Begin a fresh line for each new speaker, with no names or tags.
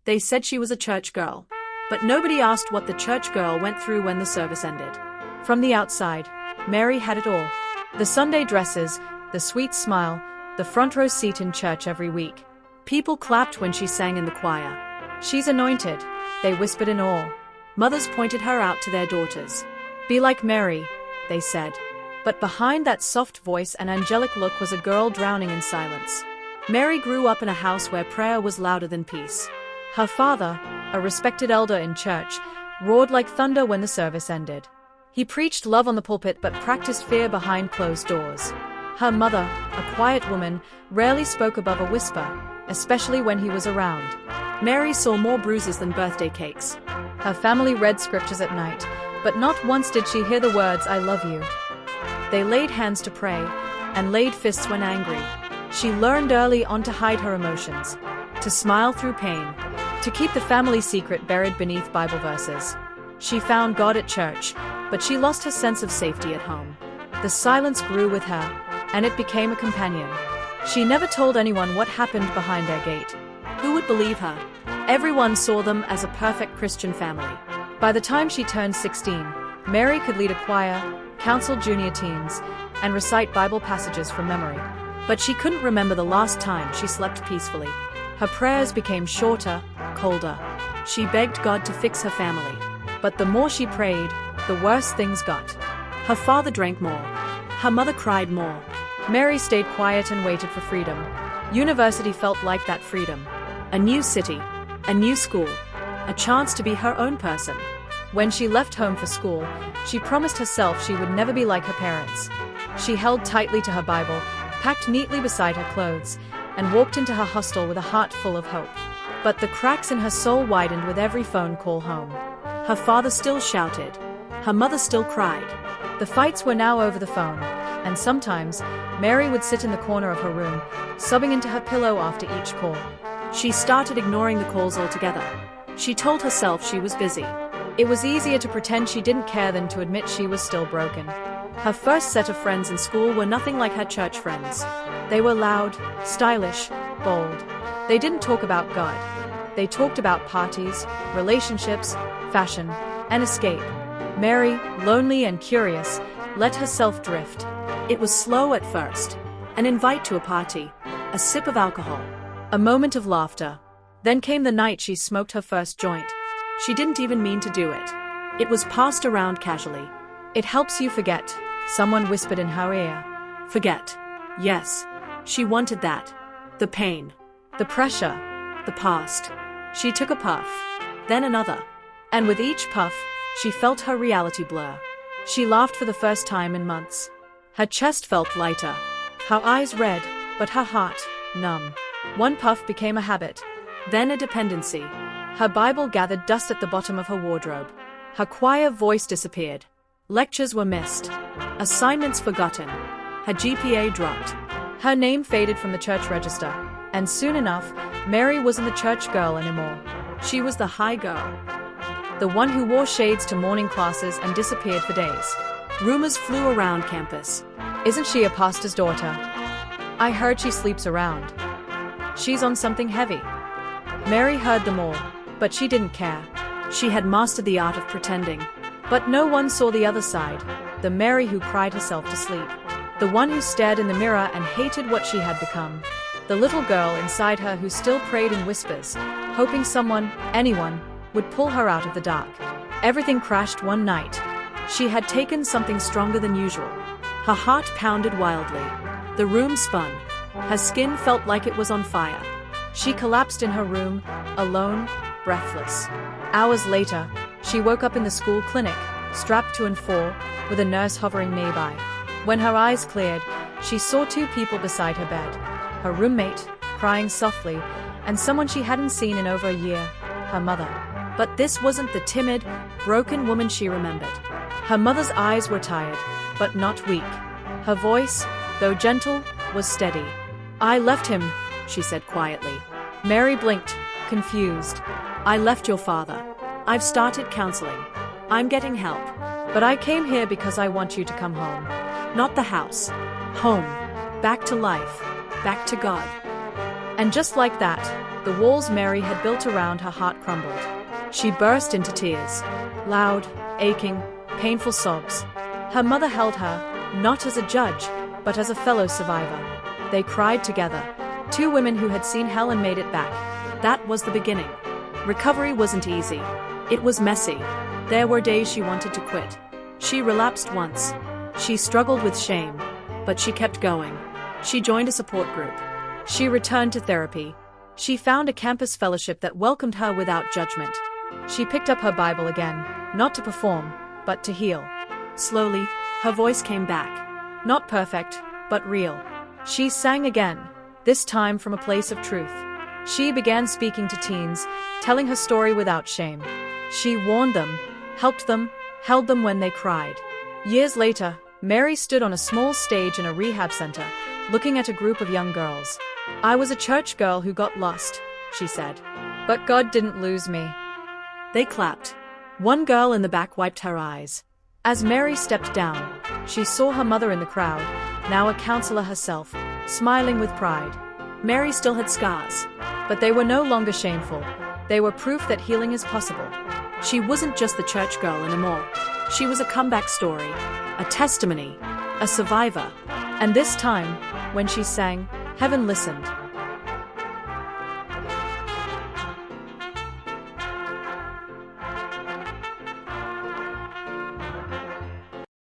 They said she was a church girl. But nobody asked what the church girl went through when the service ended. From the outside, Mary had it all. The Sunday dresses, the sweet smile, the front row seat in church every week. People clapped when she sang in the choir. "She's anointed," they whispered in awe. Mothers pointed her out to their daughters. "Be like Mary," they said. But behind that soft voice and angelic look was a girl drowning in silence. Mary grew up in a house where prayer was louder than peace. Her father, a respected elder in church, roared like thunder when the service ended. He preached love on the pulpit but practiced fear behind closed doors. Her mother, a quiet woman, rarely spoke above a whisper, especially when he was around. Mary saw more bruises than birthday cakes. Her family read scriptures at night, but not once did she hear the words, "I love you." They laid hands to pray, and laid fists when angry. She learned early on to hide her emotions, to smile through pain, to keep the family secret buried beneath Bible verses. She found God at church, but she lost her sense of safety at home. The silence grew with her, and it became a companion. She never told anyone what happened behind their gate. Who would believe her? Everyone saw them as a perfect Christian family. By the time she turned 16, Mary could lead a choir, counsel junior teens, and recite Bible passages from memory. But she couldn't remember the last time she slept peacefully. Her prayers became shorter, colder. She begged God to fix her family. But the more she prayed, the worse things got. Her father drank more. Her mother cried more. Mary stayed quiet and waited for freedom. University felt like that freedom. A new city, a new school, a chance to be her own person. When she left home for school, she promised herself she would never be like her parents. She held tightly to her Bible, packed neatly beside her clothes, and walked into her hostel with a heart full of hope. But the cracks in her soul widened with every phone call home. Her father still shouted. Her mother still cried. The fights were now over the phone, and sometimes, Mary would sit in the corner of her room, sobbing into her pillow after each call. She started ignoring the calls altogether. She told herself she was busy. It was easier to pretend she didn't care than to admit she was still broken. Her first set of friends in school were nothing like her church friends. They were loud, stylish, bold. They didn't talk about God. They talked about parties, relationships, fashion, and escape. Mary, lonely and curious, let herself drift. It was slow at first. An invite to a party, a sip of alcohol, a moment of laughter. Then came the night she smoked her first joint. She didn't even mean to do it. It was passed around casually. "It helps you forget," someone whispered in her ear. Forget. Yes. She wanted that. The pain. The pressure. The past. She took a puff. Then another. And with each puff, she felt her reality blur. She laughed for the first time in months. Her chest felt lighter. Her eyes red, but her heart numb. One puff became a habit. Then a dependency. Her Bible gathered dust at the bottom of her wardrobe. Her choir voice disappeared. Lectures were missed. Assignments forgotten. Her GPA dropped. Her name faded from the church register. And soon enough, Mary wasn't the church girl anymore. She was the high girl. The one who wore shades to morning classes and disappeared for days. Rumors flew around campus. "Isn't she a pastor's daughter? I heard she sleeps around. She's on something heavy." Mary heard them all, but she didn't care. She had mastered the art of pretending. But no one saw the other side, the Mary who cried herself to sleep. The one who stared in the mirror and hated what she had become. The little girl inside her who still prayed in whispers, hoping someone, anyone, would pull her out of the dark. Everything crashed one night. She had taken something stronger than usual. Her heart pounded wildly. The room spun. Her skin felt like it was on fire. She collapsed in her room, alone, breathless. Hours later, she woke up in the school clinic, strapped to and fro, with a nurse hovering nearby. When her eyes cleared, she saw two people beside her bed. Her roommate, crying softly, and someone she hadn't seen in over a year, her mother. But this wasn't the timid, broken woman she remembered. Her mother's eyes were tired, but not weak. Her voice, though gentle, was steady. "I left him," she said quietly. Mary blinked, confused. "I left your father. I've started counseling. I'm getting help. But I came here because I want you to come home. Not the house. Home. Back to life. Back to God." And just like that, The walls Mary had built around her heart crumbled. She burst into tears. Loud, aching, painful sobs. Her mother held her, not as a judge, but as a fellow survivor. They cried together. Two women who had seen hell and made it back. That was the beginning. Recovery wasn't easy. It was messy. There were days she wanted to quit. She relapsed once. She struggled with shame. But she kept going. She joined a support group. She returned to therapy. She found a campus fellowship that welcomed her without judgment. She picked up her Bible again, not to perform, but to heal. Slowly, her voice came back. Not perfect, but real. She sang again, this time from a place of truth. She began speaking to teens, telling her story without shame. She warned them, helped them, held them when they cried. Years later, Mary stood on a small stage in a rehab center, looking at a group of young girls. "I was a church girl who got lost," she said. "But God didn't lose me." They clapped. One girl in the back wiped her eyes. As Mary stepped down, she saw her mother in the crowd, now a counselor herself, smiling with pride. Mary still had scars, but they were no longer shameful. They were proof that healing is possible. She wasn't just the church girl anymore. She was a comeback story, a testimony, a survivor. And this time, when she sang, heaven listened.